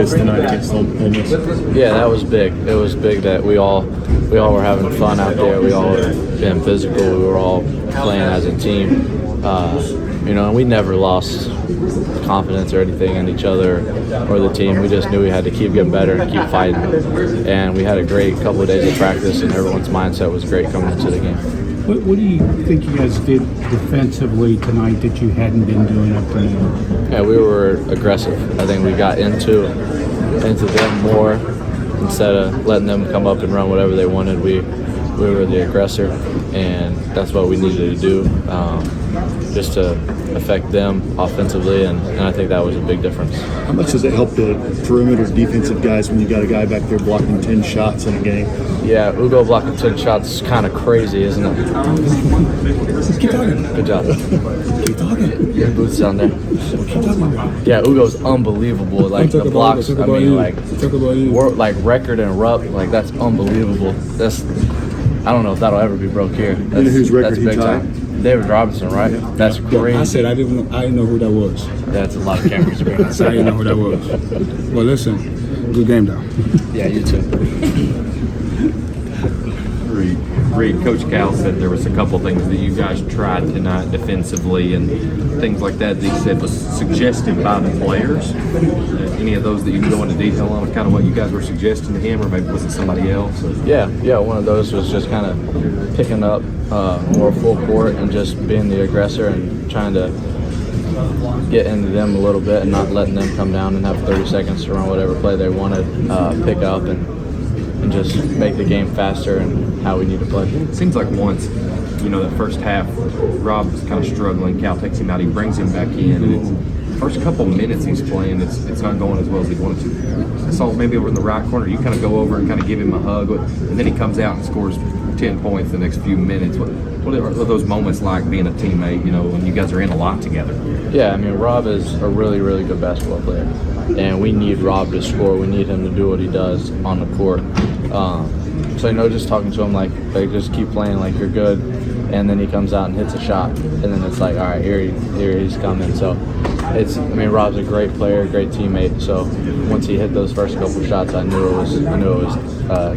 guys tonight against Ole Miss? Yeah, that was big. It was big that we all were having fun out there. We all were being physical. We were all playing as a team. And we never lost confidence or anything in each other or the team. We just knew we had to keep getting better and keep fighting. And we had a great couple of days of practice, and everyone's mindset was great coming into the game. What do you think you guys did defensively tonight that you hadn't been doing up to now? Yeah, we were aggressive. I think we got into them more instead of letting them come up and run whatever they wanted. We were the aggressor, and that's what we needed to do, just to affect them offensively, and I think that was a big difference. How much does it help the perimeter defensive guys when you got a guy back there blocking 10 shots in a game? Yeah, Ugo blocking 10 shots is kind of crazy, isn't it? Keep talking. Good job. Keep talking. Your boots down there. Keep talking. Yeah, Ugo's unbelievable. Like the blocks, like record and Rupp, like that's unbelievable. I don't know if that'll ever be broke here. You know whose record that's he big tied? time. David Robinson, right? Yeah. That's crazy. I said I didn't know who that was. That's a lot of cameras. I didn't know who that was. Well, listen, good game though. Yeah, you too. Reed, Coach Cal said there was a couple things that you guys tried tonight defensively and things like that he said was suggested by the players. Any of those that you can go into detail on, kind of what you guys were suggesting to him, or maybe was it somebody else? Yeah. One of those was just kind of picking up more full court and just being the aggressor and trying to get into them a little bit and not letting them come down and have 30 seconds to run whatever play they wanted, pick up and just make the game faster and how we need to play. It seems like once, that first half, Rob was kind of struggling. Cal takes him out, he brings him back in, and it's the first couple minutes he's playing, it's not going as well as he wanted to. I saw maybe over in the right corner, you kind of go over and kind of give him a hug, and then he comes out and scores 10 points the next few minutes. What are those moments like being a teammate, when you guys are in a lot together? Yeah, Rob is a really, really good basketball player, and we need Rob to score. We need him to do what he does on the court. So, just talking to him like just keep playing like you're good, and then he comes out and hits a shot, and then it's like, all right, here he's coming. So Rob's a great player, great teammate. So once he hit those first couple shots, I knew it was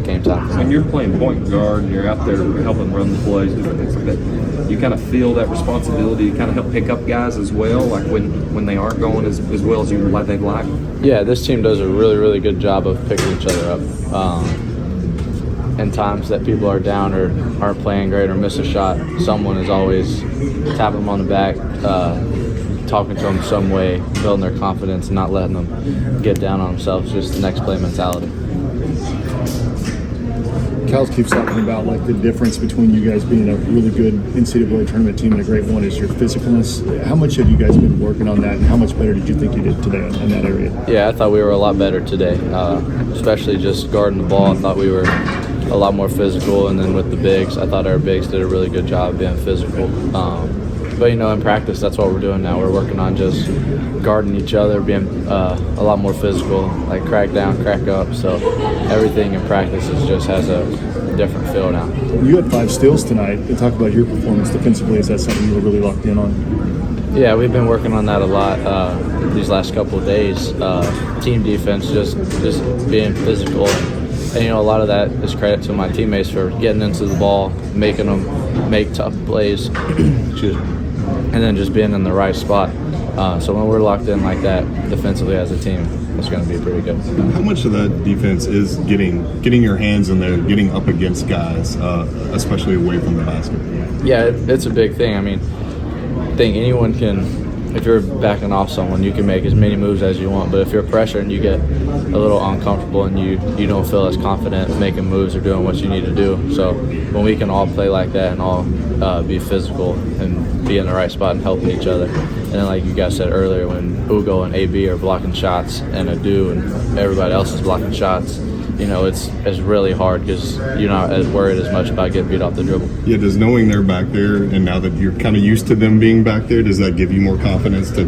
game time for me. When you're playing point guard and you're out there helping run the plays, different things like that, you kind of feel that responsibility to kind of help pick up guys as well, like when they aren't going as well as they'd like. Yeah, this team does a really, really good job of picking each other up. In times that people are down or aren't playing great or miss a shot, someone is always tapping them on the back, talking to them some way, building their confidence, not letting them get down on themselves, just the next play mentality. Cal keeps talking about the difference between you guys being a really good NCAA tournament team and a great one is your physicalness. How much have you guys been working on that, and how much better did you think you did today in that area? Yeah, I thought we were a lot better today, especially just guarding the ball. I thought we were a lot more physical, and then with the bigs, I thought our bigs did a really good job being physical. But in practice, that's what we're doing now. We're working on just guarding each other, being a lot more physical, like crack down, crack up. So everything in practice just has a different feel now. You had 5 steals tonight. Talk about your performance defensively. Is that something you were really locked in on? Yeah, we've been working on that a lot these last couple of days. Team defense, just being physical. And, a lot of that is credit to my teammates for getting into the ball, making them make tough plays, and then just being in the right spot. So when we're locked in like that defensively as a team, it's going to be pretty good. How much of that defense is getting your hands in there, getting up against guys, especially away from the basket? Yeah, it's a big thing. I think anyone can. If you're backing off someone, you can make as many moves as you want. But if you're pressured and you get a little uncomfortable and you don't feel as confident making moves or doing what you need to do. So when we can all play like that and all be physical and be in the right spot and helping each other. And then like you guys said earlier, when Ugo and AB are blocking shots and Adu and everybody else is blocking shots, it's really hard because you're not as worried as much about getting beat off the dribble. Yeah, does knowing they're back there and now that you're kind of used to them being back there, does that give you more confidence to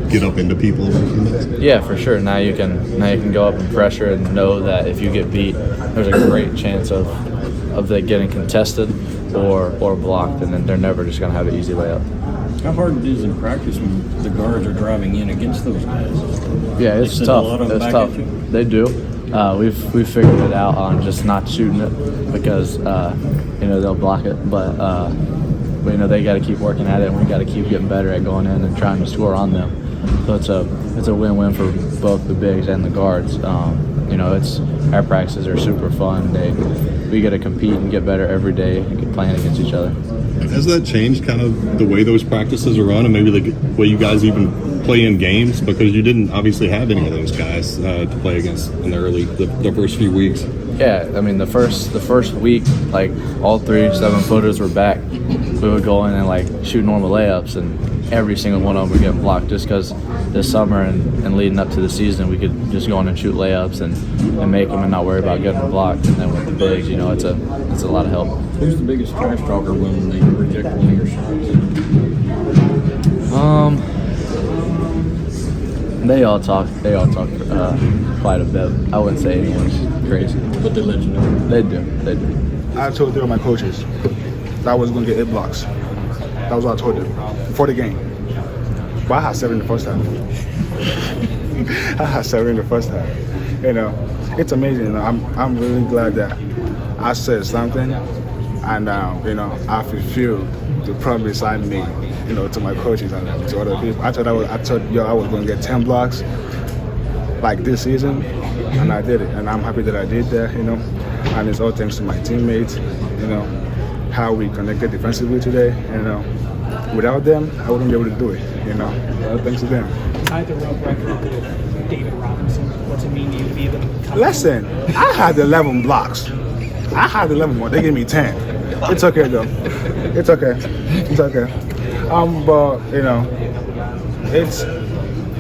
get up into people? Yeah, for sure. Now you can go up and pressure and know that if you get beat, there's a great chance of they getting contested or blocked, and then they're never just going to have an easy layup. How hard it is in practice when the guards are driving in against those guys? Yeah, it's Send a tough. lot of them It's back tough. at you? They do. We've figured it out on just not shooting it because they'll block it, but they got to keep working at it, and we got to keep getting better at going in and trying to score on them. So it's a win-win for both the bigs and the guards. It's our practices are super fun. We get to compete and get better every day and get playing against each other. Has that changed kind of the way those practices are run and maybe the way you guys even play in games? Because you didn't obviously have any of those guys to play against in the first few weeks. Yeah, I mean the first week, like all 3 7-footers were back. We would go in and like shoot normal layups, and every single one of them were getting blocked just because this summer and leading up to the season we could just go in and shoot layups and make them and not worry about getting blocked. And then with the bigs, it's a lot of help. Who's the biggest trash talker when they reject one of your shots? They all talk quite a bit. I wouldn't say anyone's crazy. But they let you know. They do. I told them, my coaches, that I was going to get 8 blocks. That was what I told them before the game. But I had 7 in the first half. I had 7 in the first half. It's amazing. I'm really glad that I said something, and I fulfilled the promise I made, to my coaches and to other people. I thought I was going to get 10 blocks like this season, and I did it. And I'm happy that I did that. And it's all thanks to my teammates. How we connected defensively today. Without them, I wouldn't be able to do it. All thanks to them. Tied the road record with David Robinson. What's it mean to you to be able to come? Listen, I had 11 blocks. I had 11 more. They gave me 10. It's okay though. It's okay. But it's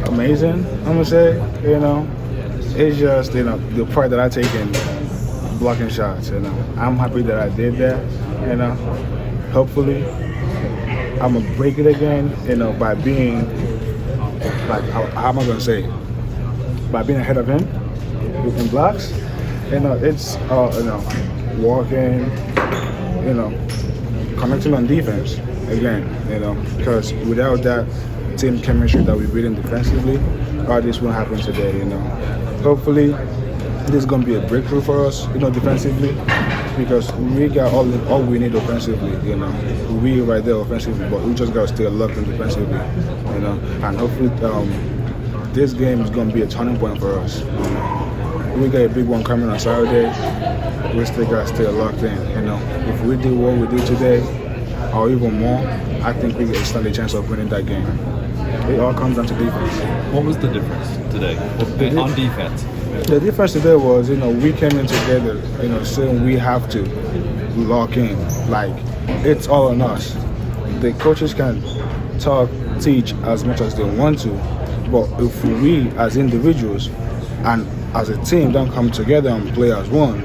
amazing. I'm gonna say, it's just the part that I take in blocking shots. I'm happy that I did that. Hopefully, I'm gonna break it again. By being how am I gonna say? By being ahead of him in blocks. It's walking. Connecting on defense again. Because without that team chemistry that we build in defensively, all this won't happen today. Hopefully, this is gonna be a breakthrough for us. Defensively, because we got all we need offensively. We right there offensively, but we just gotta stay locked in defensively. And hopefully, this game is gonna be a turning point for us. We got a big one coming on Saturday. We still got to stay locked in. If we do what we did today, or even more, I think we stand a chance of winning that game. It all comes down to defense. What was the difference today on defense? The difference today was, we came in together, saying we have to lock in. Like, it's all on us. The coaches can teach as much as they want to, but if we as individuals and as a team don't come together and play as one,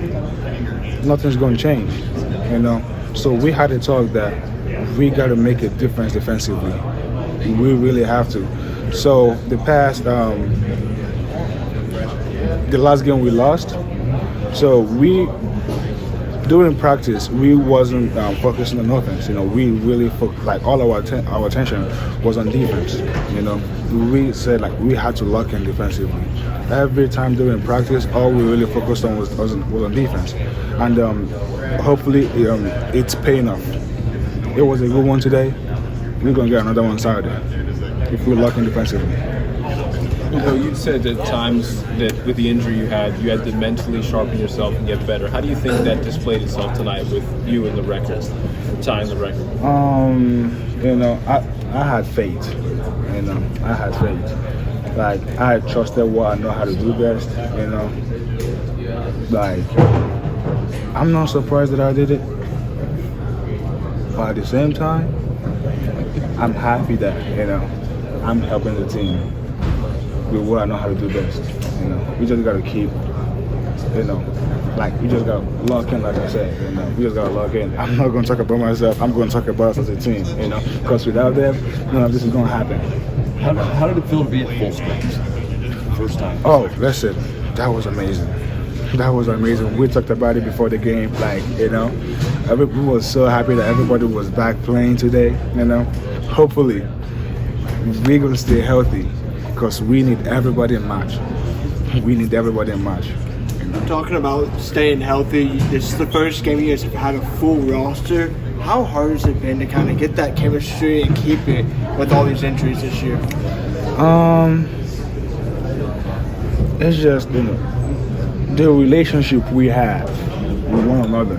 nothing's going to change, So we had to talk that we got to make a difference defensively. We really have to. So the last game we lost. So during practice, we wasn't focusing on offense. We really all our attention was on defense. We said we had to lock in defensively. Every time during practice, all we really focused on was on defense, and hopefully it's paying off. It was a good one today. We're gonna get another one Saturday if we lock in defensively. You said at times that with the injury you had to mentally sharpen yourself and get better. How do you think that displayed itself tonight with you and the record, tying the record? I had faith. I had faith. I trusted what I know how to do best. I'm not surprised that I did it. But at the same time, I'm happy that I'm helping the team with what I know how to do best. We just gotta keep, we just gotta lock in, like I said. We just gotta lock in. I'm not gonna talk about myself. I'm gonna talk about us as a team. Because without them, none of this is gonna happen. How did it feel to be at full strength? First time. Oh, listen, that was amazing. We talked about it before the game. We were so happy that everybody was back playing today. hopefully we're gonna stay healthy because we need everybody in match. We need everybody in match. Talking about staying healthy, this is the first game you guys have had a full roster. How hard has it been to kind of get that chemistry and keep it with all these injuries this year? It's just the relationship we have with one another.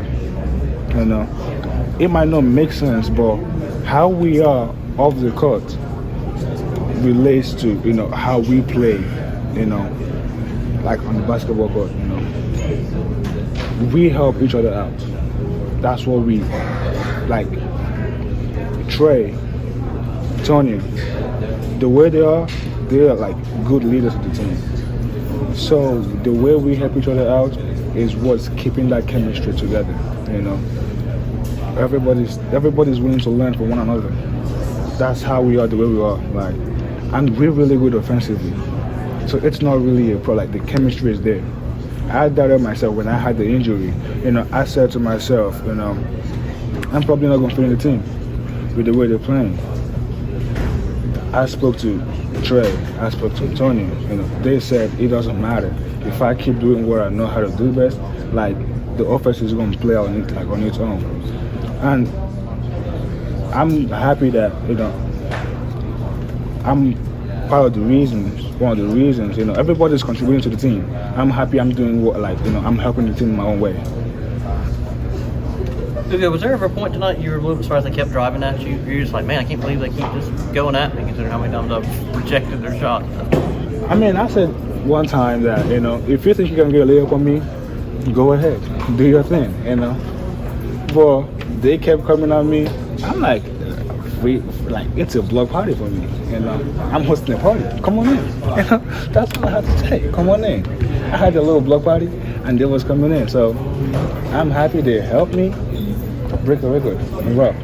It might not make sense, but how we are off the court relates to how we play. Like on the basketball court. We help each other out. That's what we like. Trey, Tony, the way they are like good leaders of the team. So the way we help each other out is what's keeping that chemistry together. Everybody's willing to learn from one another. That's how we are the way we are. Like, and we're really good offensively. So it's not really a problem. Like the chemistry is there. I doubted myself when I had the injury. I said to myself, I'm probably not going to fit in the team with the way they're playing. I spoke to Trey, I spoke to Tony. They said it doesn't matter. If I keep doing what I know how to do best, like the offense is going to play on its own. And I'm happy that I'm part of the reasons. One of the reasons, everybody's contributing to the team. I'm happy I'm doing I'm helping the team in my own way. Okay, was there ever a point tonight you were a little bit surprised they kept driving at you? You're just like, man, I can't believe they keep just going at me, considering how many times I've rejected their shots. I mean, I said one time that, if you think you can get a layup on me, go ahead, do your thing, But they kept coming at me. I'm like, it's a block party for me, I'm hosting a party. Come on in, That's what I had to say. Come on in. I had a little block party, and they was coming in. So I'm happy they helped me break the record in Rupp.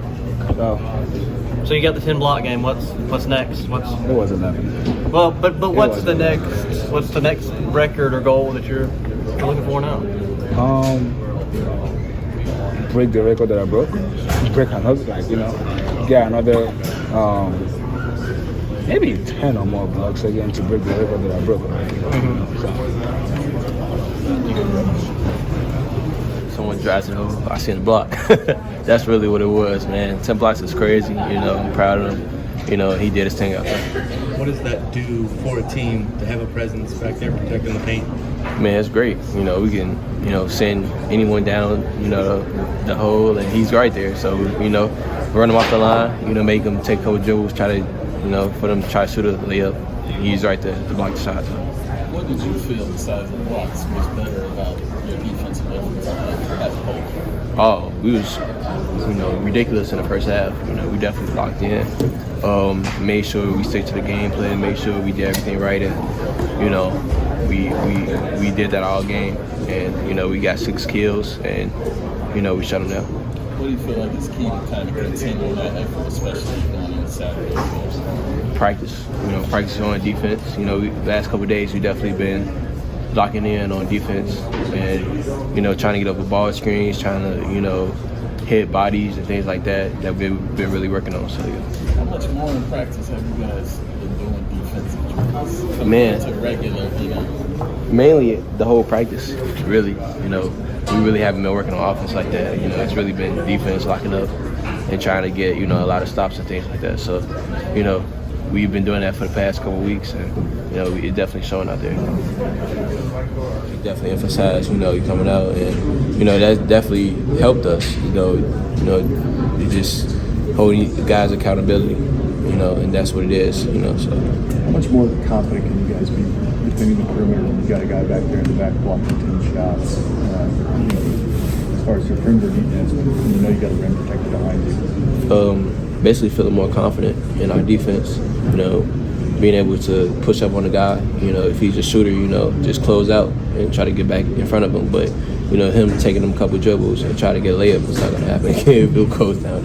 So you got the 10 block game. What's next? It wasn't that. Well, but what's the next? What's the next record or goal that you're looking for now? Break the record that I broke. Break another, get another, maybe 10 or more blocks again to break the record that I broke. Someone drives it over. I seen the block. That's really what it was, man. 10 blocks is crazy. I'm proud of him. He did his thing out there. What does that do for a team to have a presence back there protecting the paint? Man, it's great. We can, send anyone down, the hole, and he's right there. So, run him off the line, make him take a couple dribbles, try to, for them to try to shoot a layup. He's right there to block the shot. So. What did you feel besides the blocks was better about your defensive efforts as a whole? Oh, we was, ridiculous in the first half. We definitely locked in. Made sure we stick to the game plan, made sure we did everything right, and we did that all game. And we got 6 kills, and we shut them down. What do you feel like is key to kind of continuing that effort, especially going into Saturday? Practice. Practice on defense. Last couple of days we definitely been locking in on defense, and trying to get over ball screens, trying to hit bodies and things like that we've been really working on. So yeah. How much more in practice have you guys been doing defensive drills? Man, to regular, mainly the whole practice. Really, we really haven't been working on offense like that. It's really been defense, locking up and trying to get a lot of stops and things like that. So, we've been doing that for the past couple of weeks, and it's definitely showing out there. We definitely emphasize, you coming out, and that definitely helped us. It just holding the guys' accountability, and that's what it is. So. How much more confident can you guys be defending the perimeter when you got a guy back there in the back blocking 10 shots? As far as your perimeter defense, you got a rim protector behind you. Basically feeling more confident in our defense, being able to push up on the guy, if he's a shooter, just close out and try to get back in front of him. But, him taking them a couple dribbles and try to get a layup is not going to happen if it goes down.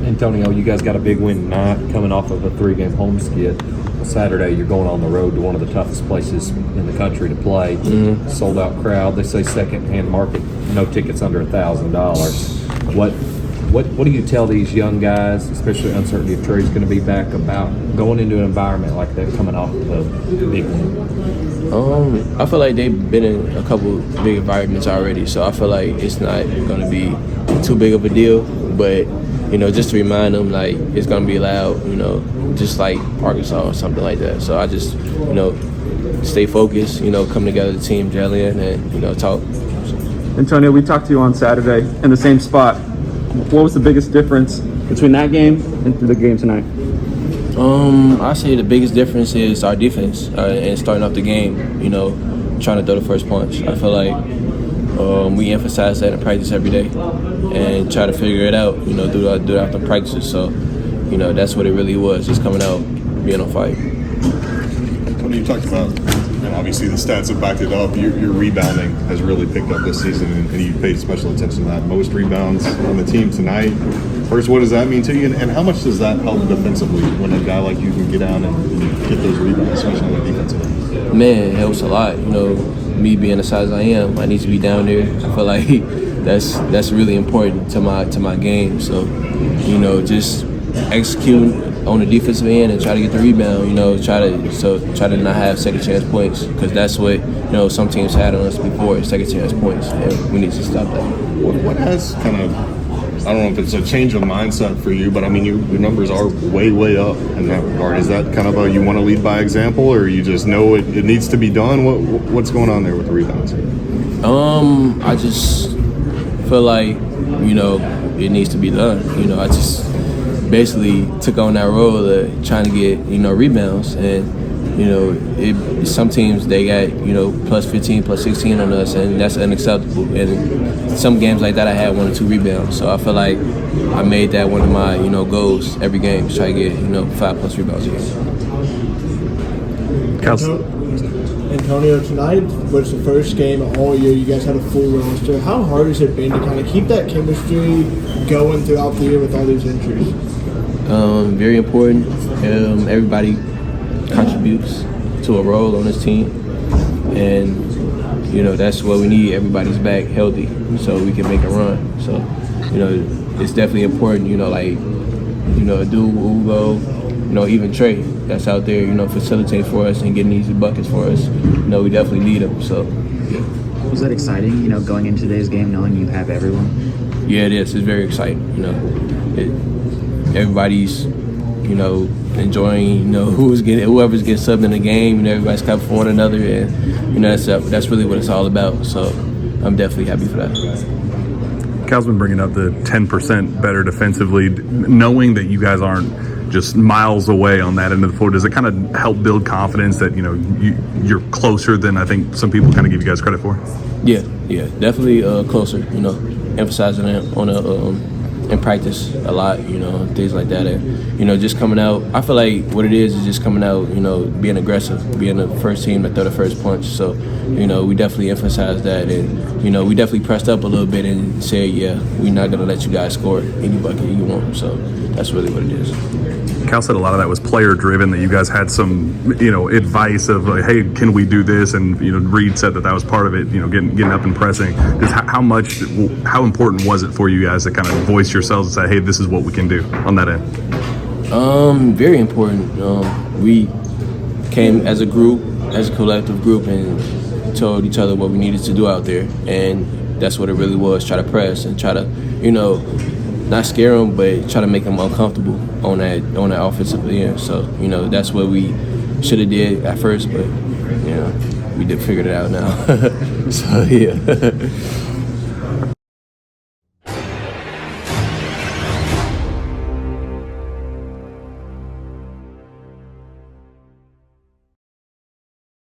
Antonio, you guys got a big win tonight coming off of a 3-game home skid. Saturday, you're going on the road to one of the toughest places in the country to play. Mm-hmm. Sold out crowd. They say second-hand market, no tickets under $1,000. What What do you tell these young guys, especially uncertainty if Trey's going to be back, about going into an environment like that, coming off of a big one? I feel like they've been in a couple big environments already, so I feel like it's not going to be too big of a deal. But just to remind them, like, it's going to be loud, just like Arkansas or something like that. So I just, stay focused, come together as a team, gel in, and talk. Antonio, we talked to you on Saturday in the same spot. What was the biggest difference between that game and the game tonight? I say the biggest difference is our defense and starting off the game, trying to throw the first punch. I feel like we emphasize that in practice every day and try to figure it out, throughout the practices. So, that's what it really was, just coming out, being on fire. When you talked about, obviously the stats have backed it up, your rebounding has really picked up this season, and you paid special attention to that. Most rebounds on the team tonight. First, what does that mean to you, and how much does that help defensively when a guy like you can get down and get those rebounds, especially on the defensive end? Man, it helps a lot. Me being the size I am, I need to be down there. I feel like that's really important to my game. So, just execute on the defensive end and try to get the rebound, try to not have second chance points, because that's what, some teams had on us before, second chance points, and we need to stop that. What has kind of, I don't know if it's a change of mindset for you, but I mean, your numbers are way up in that regard. Is that kind of a, you want to lead by example, or you just know it needs to be done? What's going on there with the rebounds? I just feel like, it needs to be done. I just basically took on that role of trying to get, rebounds. And, some teams, they got, plus 15, plus 16 on us, and that's unacceptable. And some games like that, I had 1 or 2 rebounds. So I feel like I made that one of my, goals every game, to try to get, 5+ rebounds a game. Antonio, tonight was the first game all year. You guys had a full roster. How hard has it been to kind of keep that chemistry going throughout the year with all these injuries? Very important. Everybody contributes to a role on this team, and that's what we need. Everybody's back healthy, so we can make a run. So it's definitely important. Ugo, even Trey, that's out there, facilitating for us and getting easy buckets for us. We definitely need them. So yeah. Was that exciting? Going into today's game, knowing you have everyone. Yeah, it is. It's very exciting. Everybody's, enjoying, whoever's getting subbed in the game, everybody's coming for one another, and that's really what it's all about. So I'm definitely happy for that. Cal's been bringing up the 10% better defensively, knowing that you guys aren't just miles away on that end of the floor. Does it kind of help build confidence that you're closer than I think some people kind of give you guys credit for? Yeah, definitely closer. Emphasizing it on in practice a lot, things like that, and just coming out. I feel like what it is just coming out, being aggressive, being the first team to throw the first punch. So, we definitely emphasize that, and we definitely pressed up a little bit and said, yeah, we're not gonna let you guys score any bucket you want. So that's really what it is. Cal said a lot of that was player driven, that you guys had some, advice of like, hey, can we do this? And, Reed said that was part of it, getting up and pressing. Just how important was it for you guys to kind of voice yourselves and say, hey, this is what we can do on that end? Very important. We came as a group, as a collective group, and told each other what we needed to do out there. And that's what it really was, try to press and try to, not scare them, but try to make them uncomfortable on that offensive end. So, that's what we should have did at first, but, we did figure it out now. So, yeah.